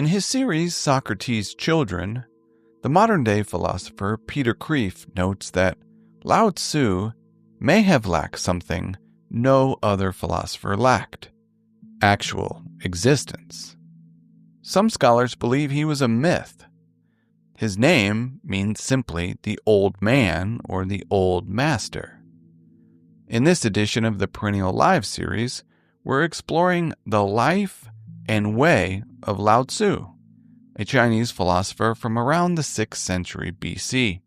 In his series Socrates' Children, the modern-day philosopher Peter Kreeft notes that Lao Tzu may have lacked something no other philosopher lacked: actual existence. Some scholars believe he was a myth. His name means simply the old man or the old master. In this edition of the Perennial Lives series, we're exploring the life and way of Lao Tzu, a Chinese philosopher from around the 6th century BC.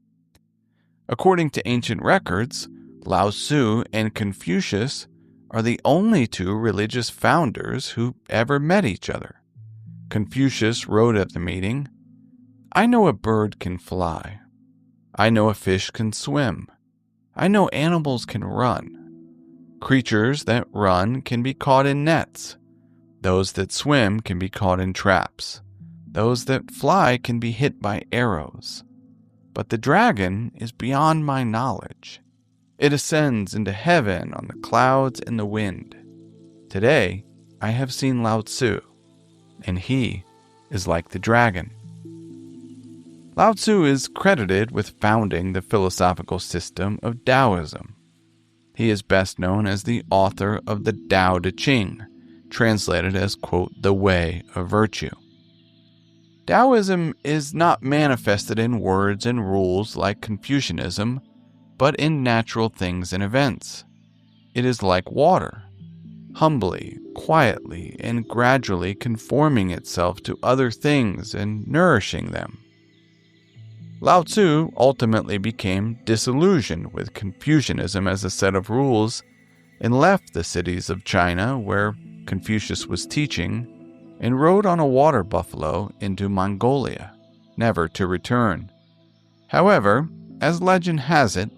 According to ancient records, Lao Tzu and Confucius are the only two religious founders who ever met each other. Confucius wrote at the meeting, "I know a bird can fly. I know a fish can swim. I know animals can run. Creatures that run can be caught in nets. Those that swim can be caught in traps. Those that fly can be hit by arrows. But the dragon is beyond my knowledge. It ascends into heaven on the clouds and the wind. Today I have seen Lao Tzu, and he is like the dragon." Lao Tzu is credited with founding the philosophical system of Daoism. He is best known as the author of the Tao Te Ching, translated as, quote, "the way of virtue." Daoism is not manifested in words and rules like Confucianism, but in natural things and events. It is like water, humbly, quietly, and gradually conforming itself to other things and nourishing them. Lao Tzu ultimately became disillusioned with Confucianism as a set of rules and left the cities of China where Confucius was teaching and rode on a water buffalo into Mongolia, never to return. However, as legend has it,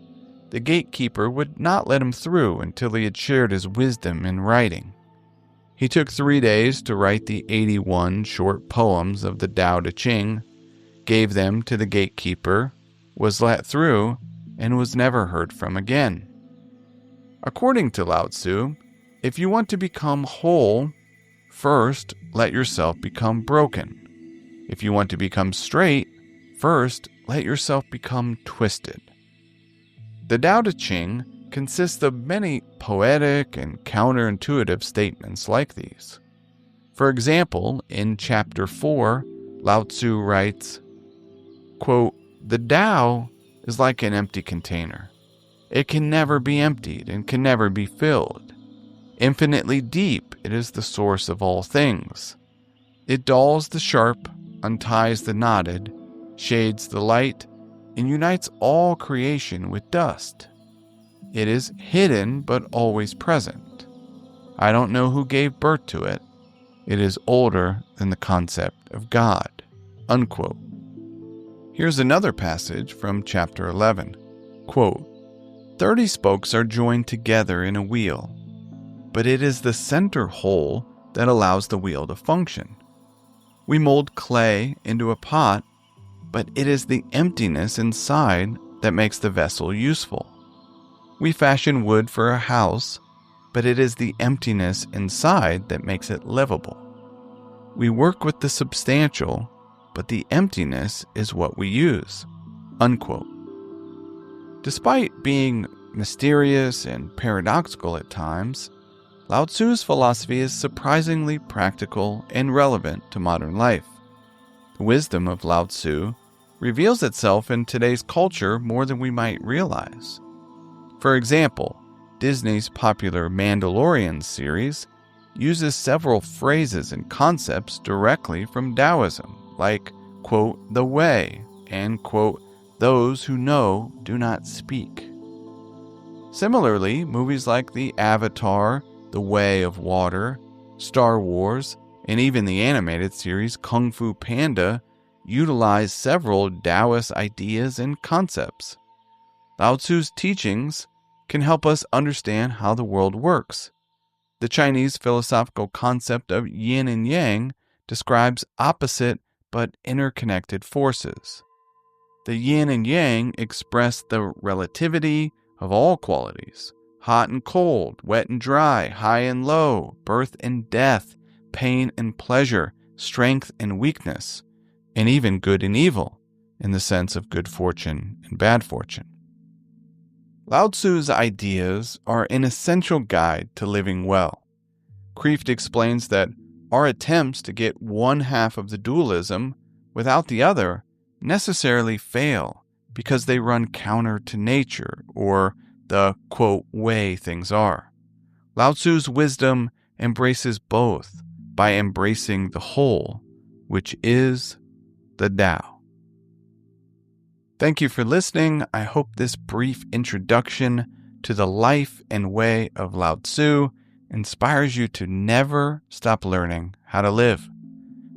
the gatekeeper would not let him through until he had shared his wisdom in writing. He took 3 days to write the 81 short poems of the Tao Te Ching, gave them to the gatekeeper, was let through, and was never heard from again. According to Lao Tzu, if you want to become whole, first let yourself become broken. If you want to become straight, first let yourself become twisted. The Tao Te Ching consists of many poetic and counterintuitive statements like these. For example, in chapter 4, Lao Tzu writes, quote, "The Tao is like an empty container. It can never be emptied and can never be filled. Infinitely deep, it is the source of all things. It dulls the sharp, unties the knotted, shades the light, and unites all creation with dust. It is hidden but always present. I don't know who gave birth to it. It is older than the concept of God." Unquote. Here's another passage from chapter 11. Quote, 30 spokes are joined together in a wheel, but it is the center hole that allows the wheel to function. We mold clay into a pot, but it is the emptiness inside that makes the vessel useful. We fashion wood for a house, but it is the emptiness inside that makes it livable. We work with the substantial, but the emptiness is what we use. Unquote. Despite being mysterious and paradoxical at times, Lao Tzu's philosophy is surprisingly practical and relevant to modern life. The wisdom of Lao Tzu reveals itself in today's culture more than we might realize. For example, Disney's popular Mandalorian series uses several phrases and concepts directly from Daoism, like, quote, "the way," and, quote, "those who know do not speak." Similarly, movies like The Avatar, The Way of Water, Star Wars, and even the animated series Kung Fu Panda utilize several Taoist ideas and concepts. Lao Tzu's teachings can help us understand how the world works. The Chinese philosophical concept of yin and yang describes opposite but interconnected forces. The yin and yang express the relativity of all qualities: hot and cold, wet and dry, high and low, birth and death, pain and pleasure, strength and weakness, and even good and evil, in the sense of good fortune and bad fortune. Lao Tzu's ideas are an essential guide to living well. Kreeft explains that our attempts to get one half of the dualism without the other necessarily fail because they run counter to nature or the, quote, way things are. Lao Tzu's wisdom embraces both by embracing the whole, which is the Tao. Thank you for listening. I hope this brief introduction to the life and way of Lao Tzu inspires you to never stop learning how to live.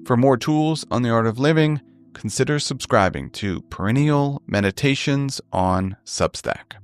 For more tools on the art of living, consider subscribing to Perennial Meditations on Substack.